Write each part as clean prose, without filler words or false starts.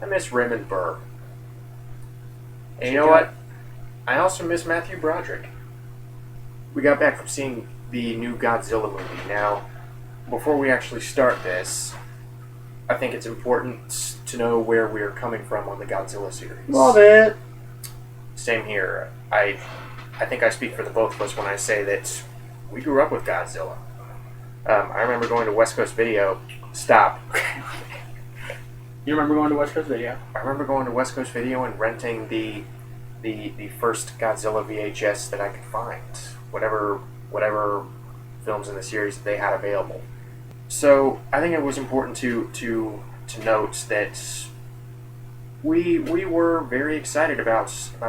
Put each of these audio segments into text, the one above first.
I miss Raymond Burr. And you know what? I also miss Matthew Broderick. We got back from seeing the new Godzilla movie. Now, before we actually start this, I think it's important to know where we're coming from on the Godzilla series. Love it. Same here. I think I speak for the both of us when I say that we grew up with Godzilla. I remember going to West Coast Video. Stop. You remember going to West Coast Video? I remember going to West Coast Video and renting the first Godzilla VHS that I could find. Whatever films in the series that they had available. So I think it was important to note that we were very excited about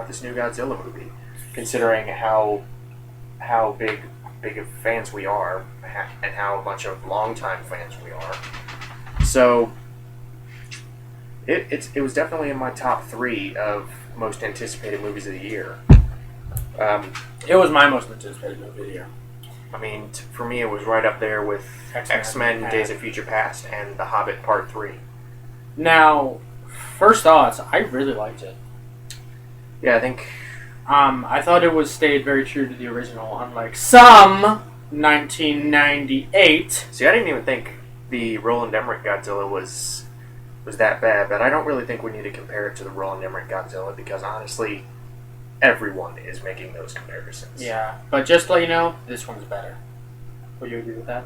this new Godzilla movie, considering how big of fans we are and how much of longtime fans we are. So it was definitely in my top 3 of most anticipated movies of the year. It was my most anticipated movie of the year. I mean, for me, it was right up there with X-Men: Days of Future Past and The Hobbit Part 3. Now, first thoughts, I really liked it. Yeah, I think... I thought it was stayed very true to the original, unlike some 1998. See, I didn't even think the Roland Emmerich Godzilla was that bad, but I don't really think we need to compare it to the Roland Emmerich Godzilla because, honestly, everyone is making those comparisons. Yeah, but just to let you know, this one's better. Would you agree with that?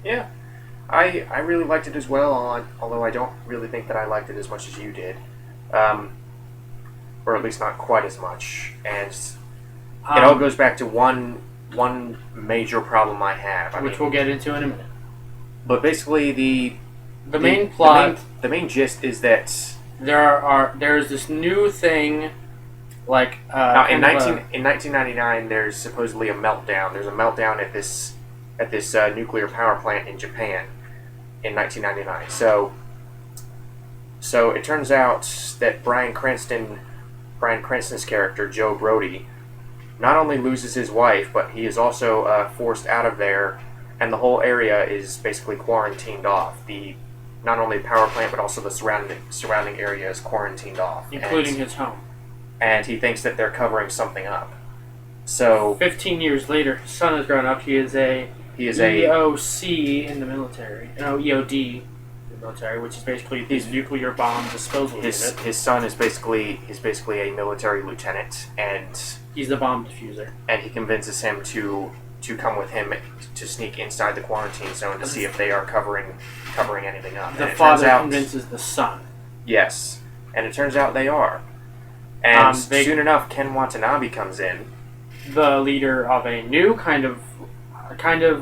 Yeah. I really liked it as well, although I don't really think that I liked it as much as you did. Or at least not quite as much. And it all goes back to one major problem I have. Which we'll get into in a minute. But basically the main plot... The main gist is that... There's this new thing... Like now, in 1999, there's supposedly a meltdown. There's a meltdown at this nuclear power plant in Japan in 1999. So it turns out that Bryan Cranston's character Joe Brody not only loses his wife, but he is also forced out of there, and the whole area is basically quarantined off. Not only the power plant, but also the surrounding area is quarantined off, including his home. And he thinks that they're covering something up. So 15 years later, his son has grown up. He is a EOC in the military. No, EOD in the military, which is basically the nuclear bomb disposal unit. His son is basically a military lieutenant, and he's the bomb diffuser. And he convinces him to come with him to sneak inside the quarantine zone to see if they are covering anything up. The father convinces the son. Yes, and it turns out they are. And soon enough, Ken Watanabe comes in, the leader of a new kind of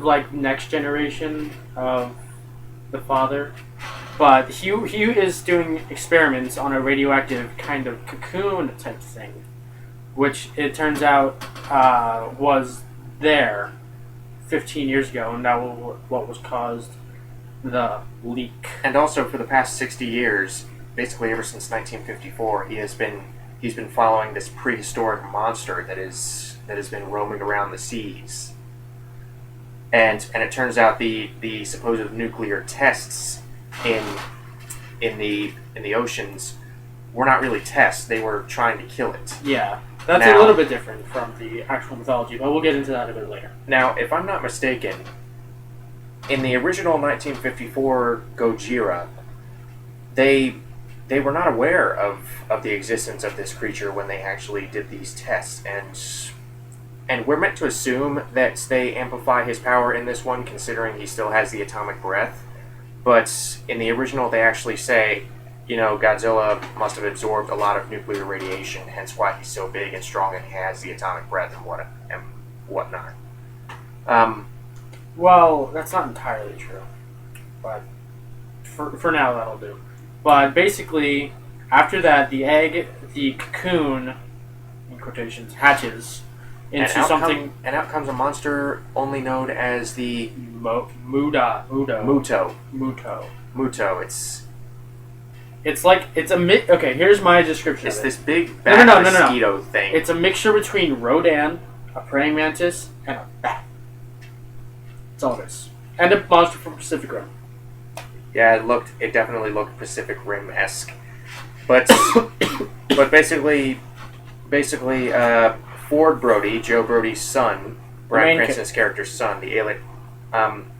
like next generation of the father, but he is doing experiments on a radioactive kind of cocoon type thing, which it turns out was there 15 years ago, and that was what was caused the leak. And also, for the past 60 years, basically ever since 1954, he's been following this prehistoric monster that has been roaming around the seas. And it turns out the supposed nuclear tests in the oceans were not really tests. They were trying to kill it. Yeah. That's a little bit different from the actual mythology, but we'll get into that a bit later. Now, if I'm not mistaken, in the original 1954 Gojira, they were not aware of the existence of this creature when they actually did these tests, and we're meant to assume that they amplify his power in this one, considering he still has the atomic breath. But in the original, they actually say, Godzilla must have absorbed a lot of nuclear radiation, hence why he's so big and strong and he has the atomic breath and whatnot. Well, that's not entirely true, but for now that'll do. But basically, after that, the cocoon, in quotations, hatches into something... And out comes a monster only known as the... Muto. Okay, here's my description of it. It's this big bat mosquito thing. It's a mixture between Rodan, a praying mantis, and a bat. That's all it is. And a monster from Pacific Rim. Yeah, it definitely looked Pacific Rim-esque. But but basically, Ford Brody, Joe Brody's son, Bryan Cranston's character's son, the alien,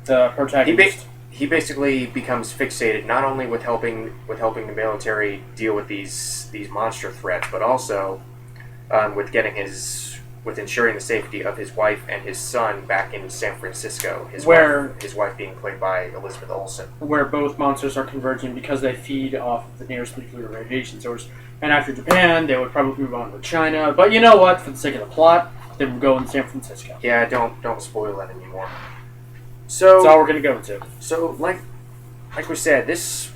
the protagonist. he basically becomes fixated not only with helping the military deal with these monster threats, but also with ensuring the safety of his wife and his son back in San Francisco. His wife being played by Elizabeth Olsen. Where both monsters are converging because they feed off of the nearest nuclear radiation source. And after Japan, they would probably move on to China. But you know what? For the sake of the plot, they would go in San Francisco. Yeah, don't spoil that anymore. So that's all we're gonna go into. So, like we said, this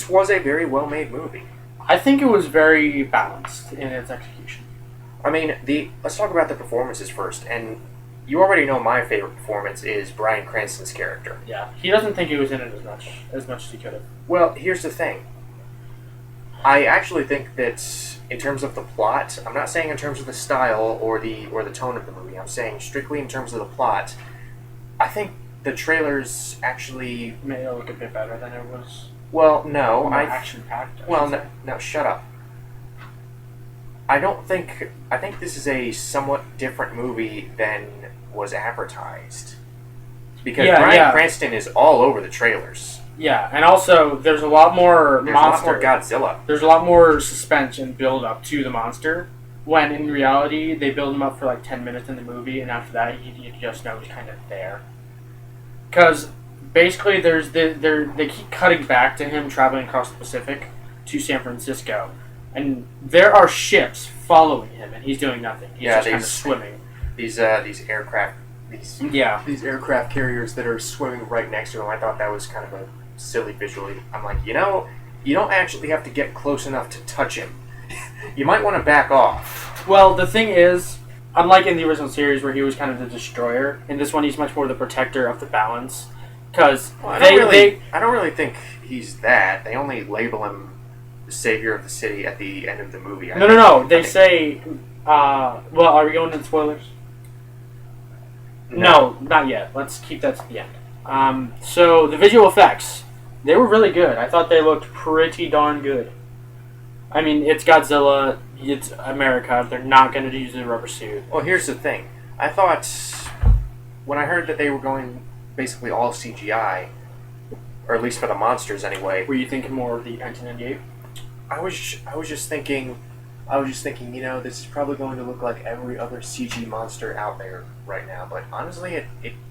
was a very well made movie. I think it was very balanced in its execution. I mean, let's talk about the performances first. And you already know my favorite performance is Bryan Cranston's character. Yeah, he doesn't think he was in it as much as he could have. Well, here's the thing. I actually think that in terms of the plot, I'm not saying in terms of the style or the tone of the movie. I'm saying strictly in terms of the plot. I think the trailers actually made it look a bit better than it was. Well, no, action packed. Well, no, shut up. I think this is a somewhat different movie than was advertised. Because Bryan Cranston is all over the trailers. Yeah, and also there's a lot more There's a lot more Godzilla. There's a lot more suspense and build up to the monster. When in reality they build him up for like 10 minutes in the movie, and after that you just know he's kind of there. Because basically they keep cutting back to him traveling across the Pacific to San Francisco. And there are ships following him, and he's doing nothing. He's just kind of swimming. These aircraft carriers that are swimming right next to him. I thought that was kind of a silly visually. I'm like, you don't actually have to get close enough to touch him. You might want to back off. Well, the thing is, unlike in the original series where he was kind of the destroyer, in this one he's much more the protector of the balance. Because I don't really think he's that. They only label him the savior of the city at the end of the movie. No. They say, well, are we going into spoilers? No, not yet. Let's keep that to the end. So the visual effects, they were really good. I thought they looked pretty darn good. I mean, it's Godzilla, it's America. They're not going to use a rubber suit. Well, here's the thing. I thought when I heard that they were going basically all CGI, or at least for the monsters anyway. Were you thinking more of the 1998? I was just thinking, this is probably going to look like every other CG monster out there right now. But honestly, it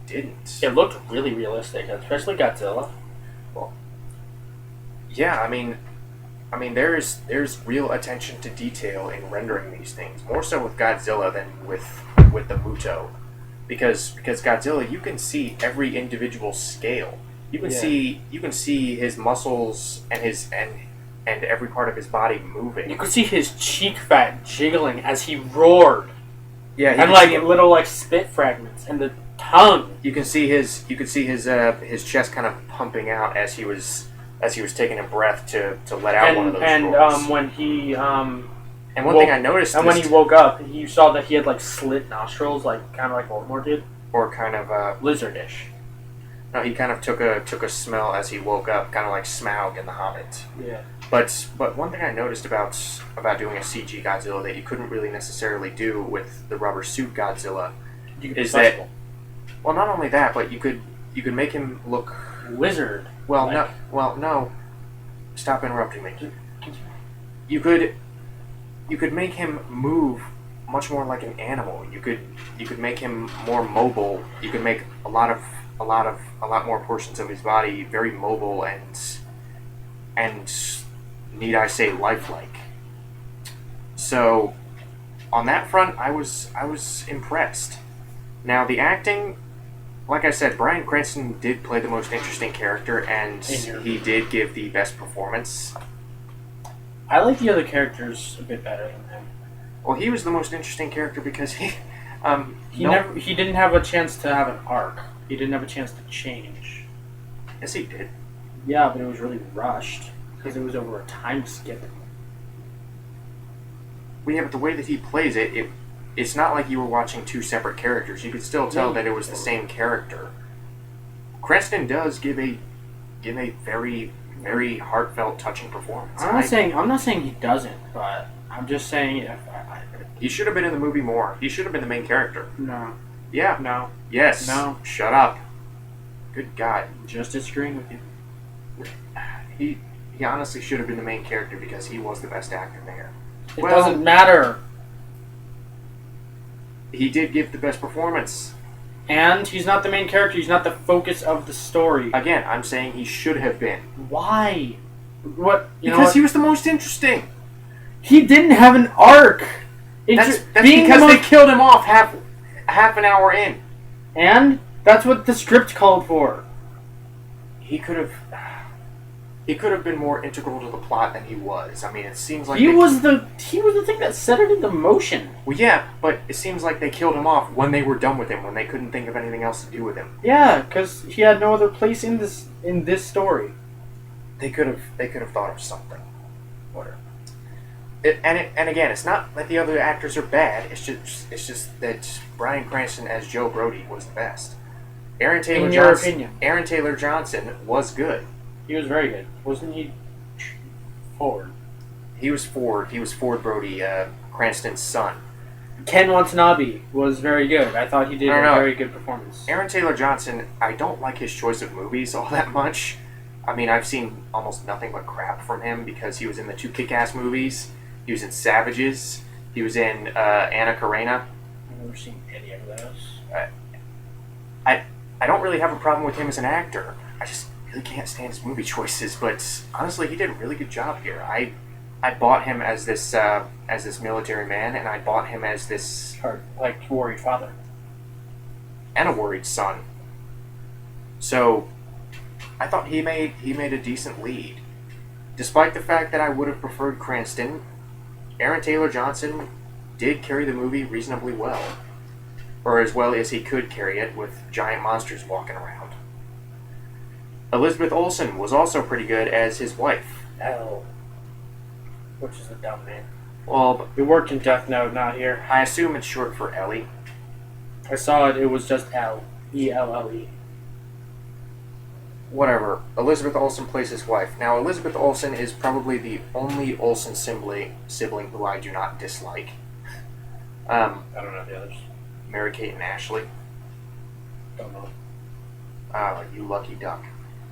didn't. It looked really realistic, especially Godzilla. Well, yeah, I mean, there's real attention to detail in rendering these things, more so with Godzilla than with the Muto, because Godzilla, you can see every individual scale. You can see his muscles and every part of his body moving. You could see his cheek fat jiggling as he roared. Yeah, and little spit fragments and the tongue. You could see his his chest kind of pumping out as he was taking a breath to let out one of those roars. When he and one thing I noticed, and when he woke up, you saw that he had slit nostrils, kind of like Voldemort did, or kind of lizardish. No, he kind of took a smell as he woke up, kind of like Smaug in The Hobbit. Yeah. But one thing I noticed about doing a CG Godzilla that you couldn't really necessarily do with the rubber suit Godzilla is that, well, not only that, but you could make him look lizard. Well, no. Stop interrupting me. You could make him move much more like an animal. You could make him more mobile. You could make a lot more portions of his body very mobile and need I say lifelike. So on that front, I was impressed. Now the acting, like I said, Bryan Cranston did play the most interesting character, and he did give the best performance. I like the other characters a bit better than him. Well, he was the most interesting character because he didn't have a chance to have an arc. He didn't have a chance to change. Yes, he did. Yeah, but it was really rushed because it was over a time skip. Well, yeah, but the way that he plays it's not like you were watching two separate characters. You could still tell that it was the same character. Cranston does give a very very heartfelt, touching performance. I'm not saying he doesn't, but I'm just saying He should have been in the movie more. He should have been the main character. no, Yeah. no, Yes. no. Shut up. Good God. Just disagreeing with you. He honestly should have been the main character because he was the best actor there. It Well- doesn't matter. He did give the best performance. And he's not the main character. He's not the focus of the story. Again, I'm saying he should have been. Why? What? Because he was the most interesting. He didn't have an arc. That's being because the they killed him off half an hour in. And that's what the script called for. He could have been more integral to the plot than he was. I mean, it seems like He was the thing that set it into motion. Well, yeah, but it seems like they killed him off when they were done with him, when they couldn't think of anything else to do with him. Yeah, because he had no other place in this story. They could have thought of something. Whatever. And again, it's not that the other actors are bad. It's just that Bryan Cranston as Joe Brody was the best. Aaron Taylor Johnson was good. He was very good. Wasn't he Ford? He was Ford. He was Ford Brody, Cranston's son. Ken Watanabe was very good. I thought he did a very good performance. Aaron Taylor Johnson, I don't like his choice of movies all that much. I mean, I've seen almost nothing but crap from him because he was in the 2 Kick-Ass movies. He was in Savages. He was in Anna Karenina. I've never seen any of those. I don't really have a problem with him as an actor. I just really can't stand his movie choices. But honestly, he did a really good job here. I bought him as this military man, and I bought him as this worried father and a worried son. So I thought he made a decent lead, despite the fact that I would have preferred Cranston. Aaron Taylor Johnson did carry the movie reasonably well, or as well as he could carry it with giant monsters walking around. Elizabeth Olsen was also pretty good as his wife. L, which is a dumb name. Well, It worked in Death Note, not here. I assume it's short for Ellie. I saw it. It was just L, E-L-L-E. Whatever. Elizabeth Olsen plays his wife. Now, Elizabeth Olsen is probably the only Olsen sibling who I do not dislike. I don't know the others. Mary-Kate and Ashley. Don't know. You lucky duck.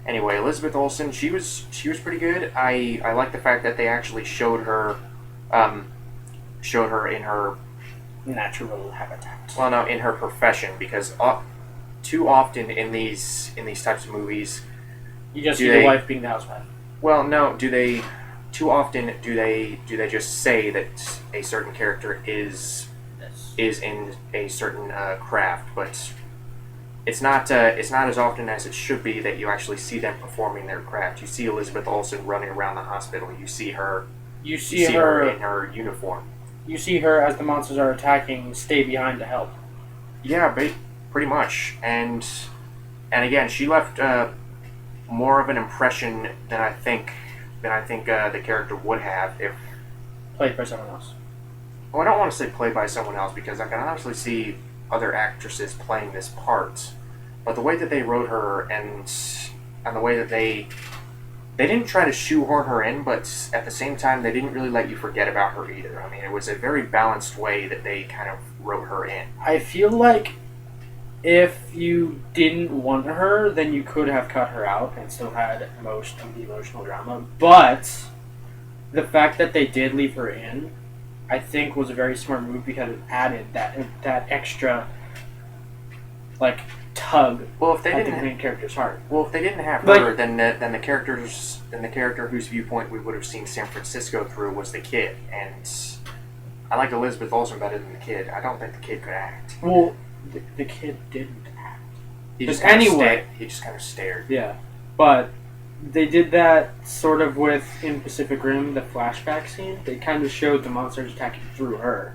Anyway, Elizabeth Olsen, she was pretty good. I like the fact that they actually showed her in her Natural habitat. well, no, in her profession, because too often in these types of movies, You just see the wife being the housewife. well, no, too often do they just say that a certain character is in a certain craft, but it's not as often as it should be that you actually see them performing their craft. You see Elizabeth Olsen running around the hospital. You see her in her uniform. You see her as the monsters are attacking. Stay behind to help. Yeah, pretty much. And again, she left more of an impression than I think the character would have if Played by someone else. Well, I don't want to say played by someone else because I can honestly see other actresses playing this part, but the way that they wrote her and the way that they didn't try to shoehorn her in, but at the same time they didn't really let you forget about her either. I mean, it was a very balanced way that they kind of wrote her in. I feel like if you didn't want her, then you could have cut her out and still had most of the emotional drama. But the fact that they did leave her in, I think, was a very smart move because it added that extra tug Well, if they at the didn't main character's heart. Well, if they didn't have her, then the character whose viewpoint we would have seen San Francisco through was the kid, and I like Elizabeth Olsen better than the kid. I don't think the kid could act. Well, the kid didn't act. He just kind of stared. Yeah, but they did that sort of with in Pacific Rim, the flashback scene. They kind of showed the monsters attacking through her.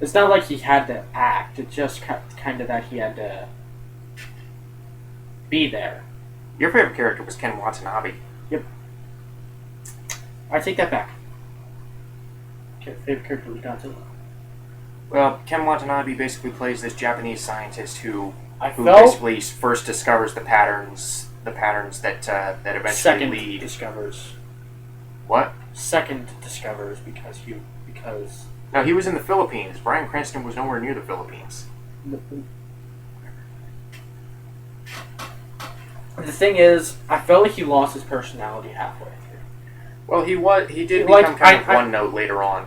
It's not like he had to act. It's just kind of that he had to be there. Your favorite character was Ken Watanabe. Yep. I take that back. Favorite character was Godzilla. Well, Ken Watanabe basically plays this Japanese scientist who I felt basically first discovers the patterns the patterns that eventually Second lead. discovers. What? Second discovers because No, he was in the Philippines. Bryan Cranston was nowhere near the Philippines. The thing is, I felt like he lost his personality halfway through. Well, he did Like, become kind of one note later on.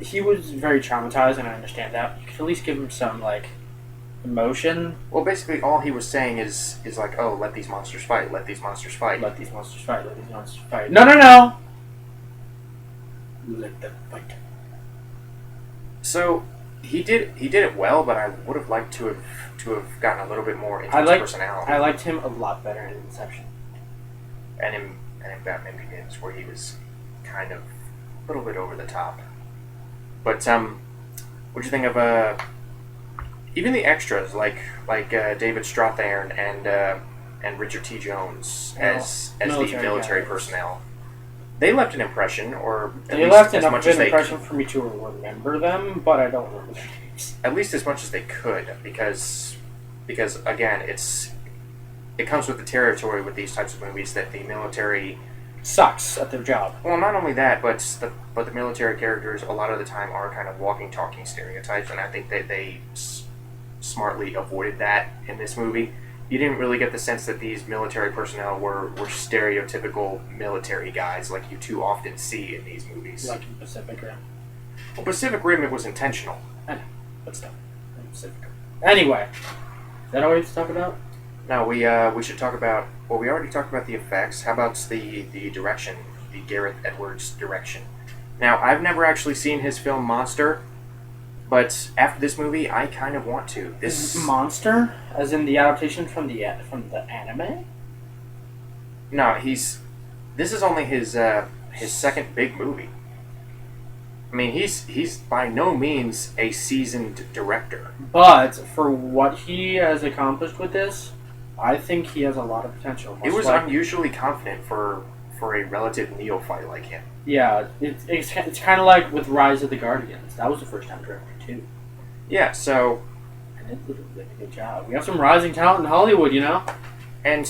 He was very traumatized, and I understand that. You could at least give him some, like, emotion. Well, basically, all he was saying is like, oh, let these monsters fight, let these monsters fight. Let these monsters fight, let these monsters fight. No, no, no! Let them fight. So, he did it well, but I would have liked to have gotten a little bit more into his personality. I liked him a lot better in Inception. And in Batman Begins, where he was kind of a little bit over the top. But what'd you think of even the extras like David Strathairn and Richard T. Jones as the military personnel? They left an impression, or they left enough of an impression for me to remember them, but I don't remember their names. At least as much as they could, because again, it comes with the territory with these types of movies that the military sucks at their job. Well, not only that, but the military characters a lot of the time are kind of walking, talking stereotypes, and I think that they smartly avoided that in this movie. You didn't really get the sense that these military personnel were stereotypical military guys like you too often see in these movies. Like in Pacific Rim. Well, Pacific Rim, it was intentional. I know, but still. Pacific Rim. Anyway, is that all we have to talk about? No, we should talk about. Well, we already talked about the effects. How about the direction, the Gareth Edwards direction? Now, I've never actually seen his film Monster, but after this movie, I kind of want to. This Monster, as in the adaptation from the anime. No, this is only his second big movie. I mean, he's by no means a seasoned director. But for what he has accomplished with this, I think he has a lot of potential. He was unusually confident for a relative neophyte like him. Yeah, it's kind of like with Rise of the Guardians. That was the first time director too. Yeah, so and it did a good job. We have some rising talent in Hollywood, you know. And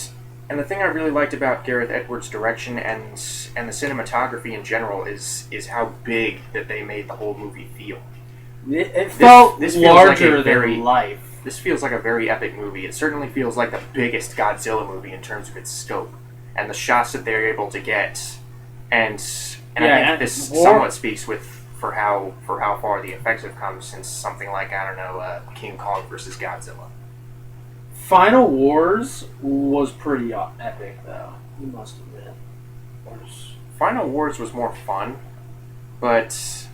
the thing I really liked about Gareth Edwards' direction and the cinematography in general is how big that they made the whole movie feel. It felt this larger than life. This feels like a very epic movie. It certainly feels like the biggest Godzilla movie in terms of its scope and the shots that they're able to get. And I think this somewhat speaks for how far the effects have come since something like, I don't know, King Kong versus Godzilla. Final Wars was pretty epic, though. You must admit. Final Wars was more fun, but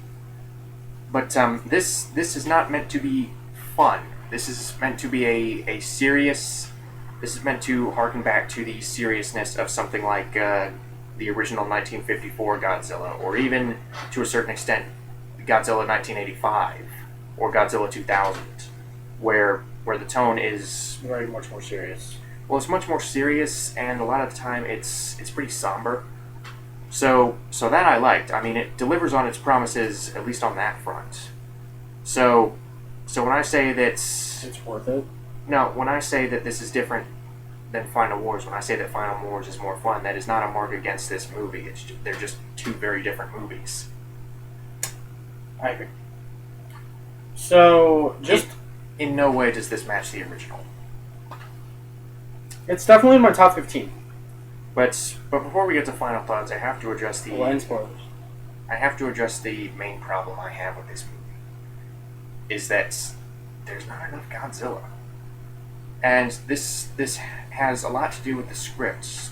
this is not meant to be fun. This is meant to be a serious. This is meant to harken back to the seriousness of something like the original 1954 Godzilla, or even to a certain extent Godzilla 1985 or Godzilla 2000, where the tone is very much more serious. Well, it's much more serious, and a lot of the time it's pretty somber. So that I liked. I mean, it delivers on its promises, at least on that front. So when I say that it's worth it. No, when I say that this is different than Final Wars, when I say that Final Wars is more fun, that is not a mark against this movie. They're just two very different movies. I agree. So, in no way does this match the original. It's definitely in my top 15. But before we get to final thoughts, I have to address the... and spoilers. I have to address the main problem I have with this movie. Is that there's not enough Godzilla. And this has a lot to do with the scripts.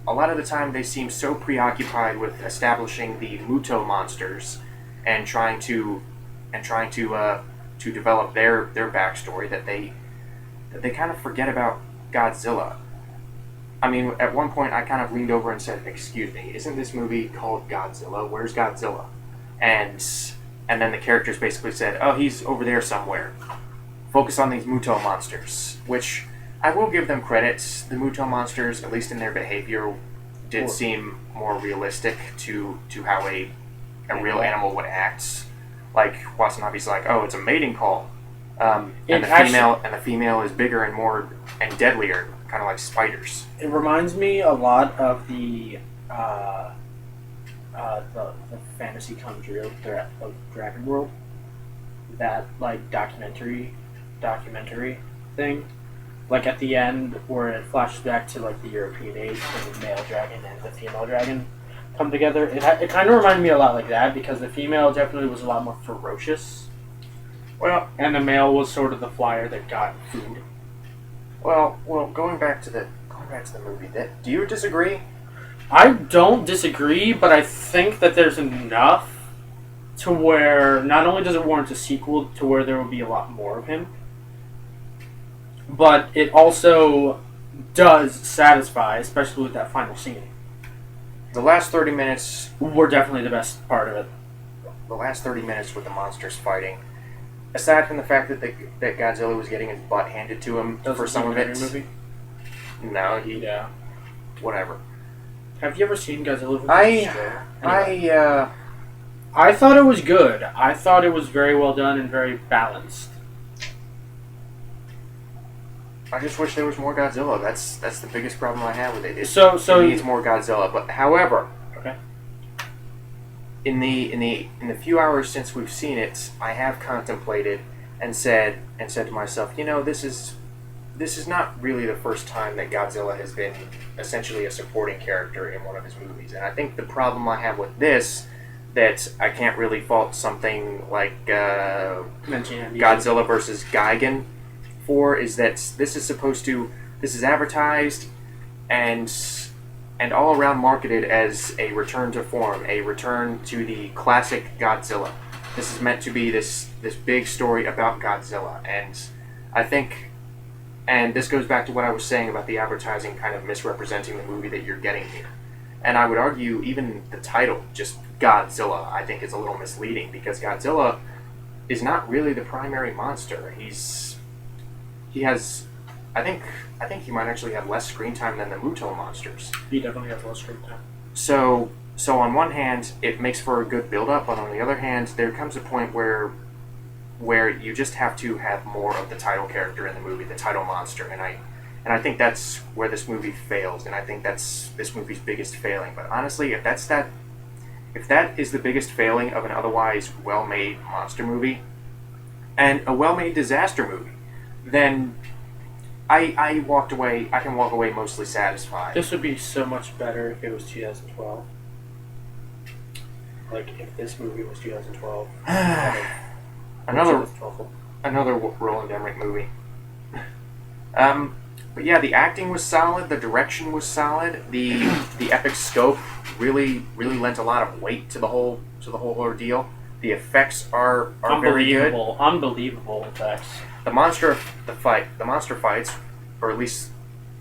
A lot of the time they seem so preoccupied with establishing the Muto monsters and trying to develop their backstory that they kind of forget about Godzilla. I mean, at one point I kind of leaned over and said, "Excuse me, isn't this movie called Godzilla? Where's Godzilla?" And then the characters basically said, "Oh, he's over there somewhere. Focus on these Muto monsters," which I will give them credit. The Muto monsters, at least in their behavior, did seem more realistic to how a real animal would act. Like Watanabe's like, "Oh, it's a mating call," and the female is bigger and more and deadlier, kind of like spiders. It reminds me a lot of the fantasy come true, of Dragon World. That like documentary thing. Like at the end where it flashes back to like the European age when the male dragon and the female dragon come together. It kind of reminded me a lot like that because the female definitely was a lot more ferocious. Well, and the male was sort of the flyer that got food. Well, going back to the movie, do you disagree? I don't disagree, but I think that there's enough to where not only does it warrant a sequel to where there will be a lot more of him, but it also does satisfy, especially with that final scene. The last 30 minutes were definitely the best part of it. The last 30 minutes with the monsters fighting, aside from the fact that that Godzilla was getting his butt handed to him for some of it. Movie? No, yeah. Whatever. Have you ever seen Godzilla? I thought it was good. I thought it was very well done and very balanced. I just wish there was more Godzilla. That's the biggest problem I have with it. It needs more Godzilla. But however, okay. In the few hours since we've seen it, I have contemplated and said to myself, this is not really the first time that Godzilla has been essentially a supporting character in one of his movies. And I think the problem I have with this, that I can't really fault something like Godzilla versus Gigan for, is that this is advertised and all around marketed as a return to form, a return to the classic Godzilla. This is meant to be this big story about Godzilla, and I think, and this goes back to what I was saying about the advertising kind of misrepresenting the movie that you're getting here. And I would argue even the title, just Godzilla, I think is a little misleading, because Godzilla is not really the primary monster. He has, I think he might actually have less screen time than the Muto monsters. He definitely has less screen time. So on one hand, it makes for a good build-up, but on the other hand, there comes a point where you just have to have more of the title character in the movie, the title monster, and I think that's where this movie fails, and I think that's this movie's biggest failing. But honestly, if that is the biggest failing of an otherwise well-made monster movie and a well-made disaster movie, then I can walk away mostly satisfied. This would be so much better if it was 2012. Like, if this movie was 2012. Another Roland Emmerich movie. But yeah, the acting was solid, the direction was solid, the epic scope really lent a lot of weight to the whole ordeal. The effects are very good. Unbelievable effects. The monster fights, or at least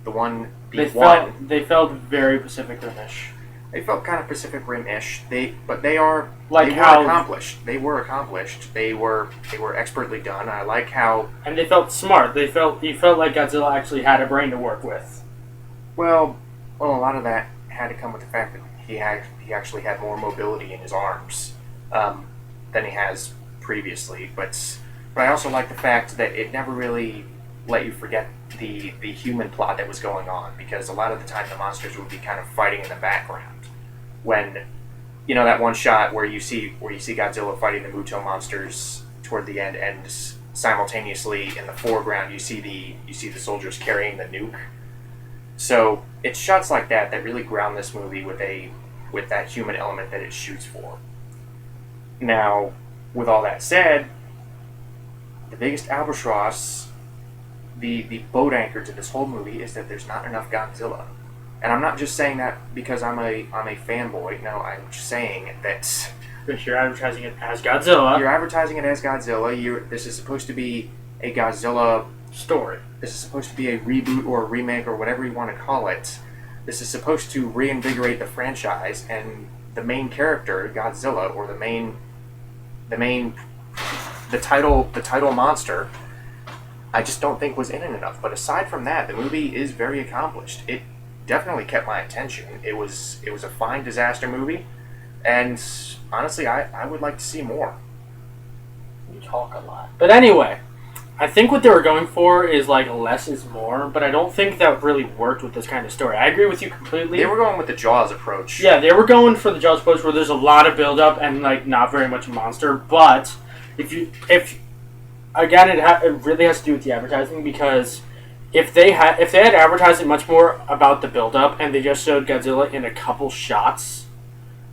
they felt very Pacific Rim-ish. They felt kind of Pacific Rim-ish. They were accomplished. They were expertly done. I like how. And they felt smart. You felt like Godzilla actually had a brain to work with. Well, a lot of that had to come with the fact that he actually had more mobility in his arms than he has previously. But I also like the fact that it never really let you forget the human plot that was going on, because a lot of the time the monsters would be kind of fighting in the background. When, that one shot where you see Godzilla fighting the Muto monsters toward the end, and simultaneously in the foreground you see the soldiers carrying the nuke. So it's shots like that really ground this movie with that human element that it shoots for. Now, with all that said, the biggest albatross, the boat anchor to this whole movie, is that there's not enough Godzilla. And I'm not just saying that because I'm a fanboy. No, I'm just saying that you're advertising it as Godzilla. You're advertising it as Godzilla. This is supposed to be a Godzilla story. This is supposed to be a reboot or a remake or whatever you want to call it. This is supposed to reinvigorate the franchise, and the main character, Godzilla, or the title monster, I just don't think was in it enough. But aside from that, the movie is very accomplished. It definitely kept my attention. It was a fine disaster movie, and honestly, I would like to see more. You talk a lot. But anyway, I think what they were going for is like less is more, but I don't think that really worked with this kind of story. I agree with you completely. They were going with the Jaws approach. Yeah, they were going for the Jaws approach where there's a lot of build up and like not very much monster. But if again, it really has to do with the advertising, because if they had advertised it much more about the build up and they just showed Godzilla in a couple shots,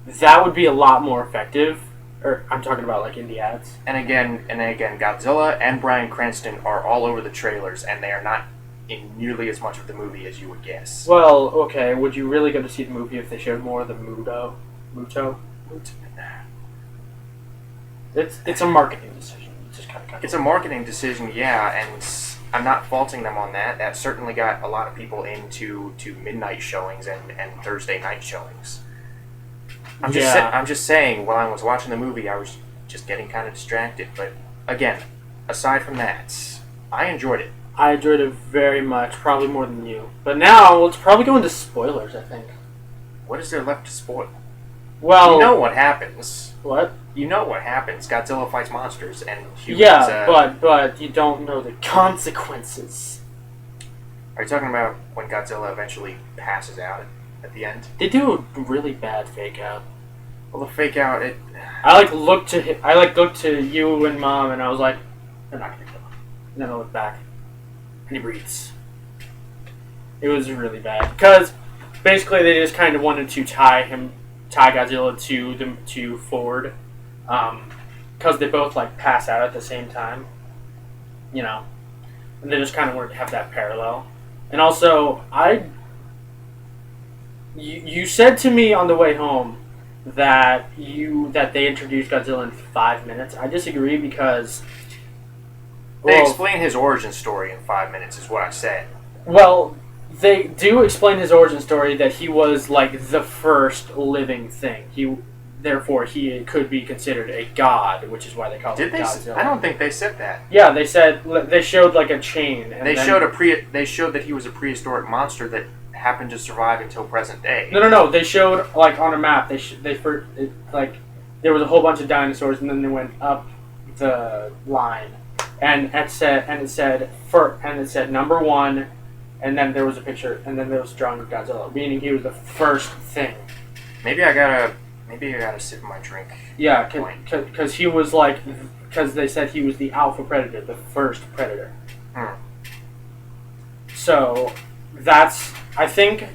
that would be a lot more effective. Or I'm talking about like in the ads. And again, Godzilla and Bryan Cranston are all over the trailers, and they are not in nearly as much of the movie as you would guess. Well, okay. Would you really go to see the movie if they showed more of the Muto? It's a marketing decision. It's a marketing decision, yeah, and I'm not faulting them on that. That certainly got a lot of people into midnight showings and Thursday night showings. I'm just saying, while I was watching the movie, I was just getting kind of distracted. But again, aside from that, I enjoyed it. I enjoyed it very much, probably more than you. But now, let's probably go into spoilers, I think. What is there left to spoil? Well... You know what happens. What? You know what happens. Godzilla fights monsters, and humans... Yeah, but you don't know the consequences. Are you talking about when Godzilla eventually passes out at the end? They do a really bad fake out. Well, the fake out, I looked to you and Mom, and I was like, they're not gonna kill him. And then I looked back, and he breathes. It was really bad because basically they just kind of wanted to tie Godzilla to Ford, because they both like pass out at the same time, you know, and they just kind of wanted to have that parallel. And also, you said to me on the way home that they introduced Godzilla in 5 minutes. I disagree because they explain his origin story in 5 minutes, is what I said. Well, they do explain his origin story, that he was like the first living thing. Therefore he could be considered a god, which is why they call him Godzilla. I don't think they said that. Yeah, they showed like a chain. And they showed that he was a prehistoric monster that happened to survive until present day. No. They showed like on a map. There was a whole bunch of dinosaurs, and then they went up the line, and it said number 1, and then there was a picture, and then there was a drawing of Godzilla, meaning he was the first thing. Maybe I gotta sip my drink. Yeah, because he was because they said he was the alpha predator, the first predator. So I think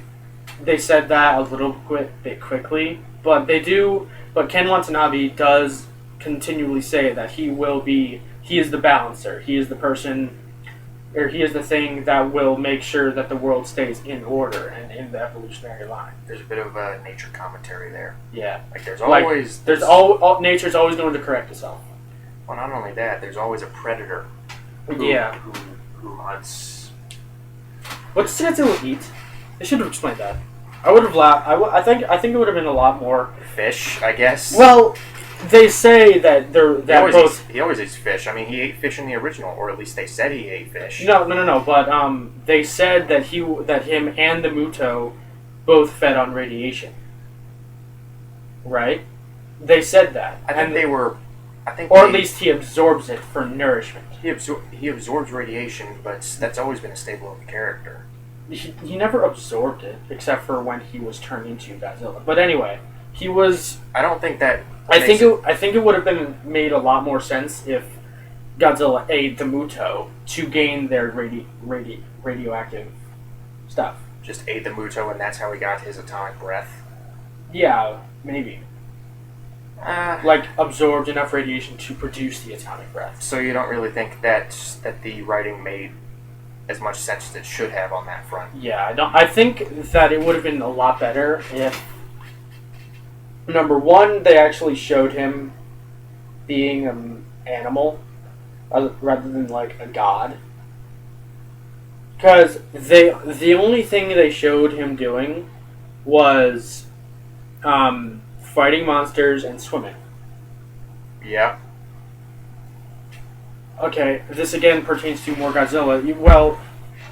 they said that a little bit quickly, but Ken Watanabe does continually say that he is the balancer. He is the person, or he is the thing that will make sure that the world stays in order and in the evolutionary line. There's a bit of a nature commentary there. Yeah. Nature's always going to correct itself. Well, not only that, there's always a predator. Who hunts. What does Godzilla eat? They should have explained that. I would have laughed. I think it would have been a lot more fish, I guess. Well, they say that he always eats fish. I mean, he ate fish in the original, or at least they said he ate fish. No. But they said that him and the Muto both fed on radiation. Right? They said that. Or at least he absorbs it for nourishment. He absorbs radiation, but that's always been a staple of the character. He never absorbed it, except for when he was turned into Godzilla. But anyway, he was... I don't think that... I think it would have been made a lot more sense if Godzilla ate the Muto to gain their radioactive stuff. Just ate the Muto, and that's how he got his atomic breath? Yeah, maybe. Absorbed enough radiation to produce the atomic breath. So you don't really think that the writing made as much sense as it should have on that front? Yeah, I think that it would have been a lot better if, number 1, they actually showed him being an animal rather than like a god. Because the only thing they showed him doing was fighting monsters and swimming. Yeah. Okay, this again pertains to more Godzilla. Well,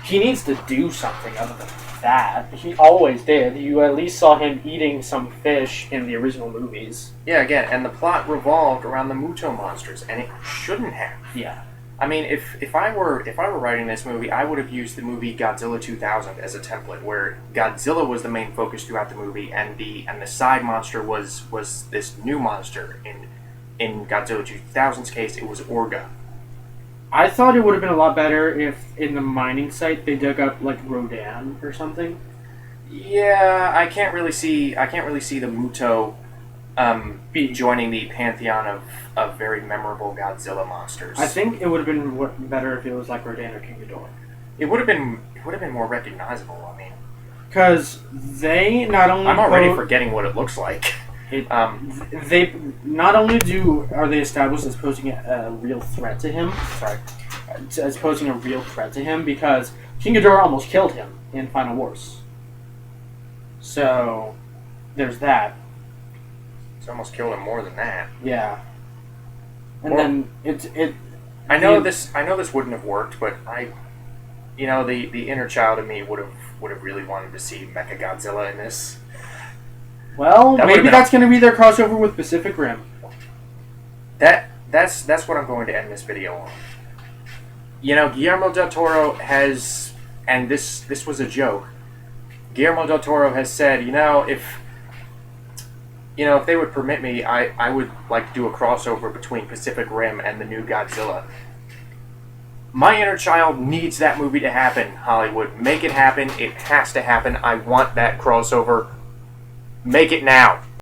he needs to do something other than that. He always did. You at least saw him eating some fish in the original movies. Yeah, again, and the plot revolved around the Muto monsters, and it shouldn't have. Yeah. I mean, if I were writing this movie, I would have used the movie Godzilla 2000 as a template, where Godzilla was the main focus throughout the movie, and the side monster was this new monster. In Godzilla 2000's case, it was Orga. I thought it would have been a lot better if in the mining site they dug up like Rodan or something. Yeah, I can't really see the Muto joining the pantheon of very memorable Godzilla monsters. I think it would have been better if it was like Rodan or King Ghidorah. It would have been more recognizable. I mean, because they not only I'm already forgetting what it looks like. They not only are they established as posing a real threat to him. Sorry, as posing a real threat to him because King Ghidorah almost killed him in Final Wars. So there's that. It's almost killed him more than that. Yeah. And then it. I know this wouldn't have worked, but the inner child in me would have really wanted to see Mecha Godzilla in this. Well, maybe that's going to be their crossover with Pacific Rim. That's what I'm going to end this video on. Guillermo del Toro has, and this was a joke. Guillermo del Toro has said, if they would permit me, I would like to do a crossover between Pacific Rim and the new Godzilla. My inner child needs that movie to happen, Hollywood. Make it happen. It has to happen. I want that crossover. Make it now.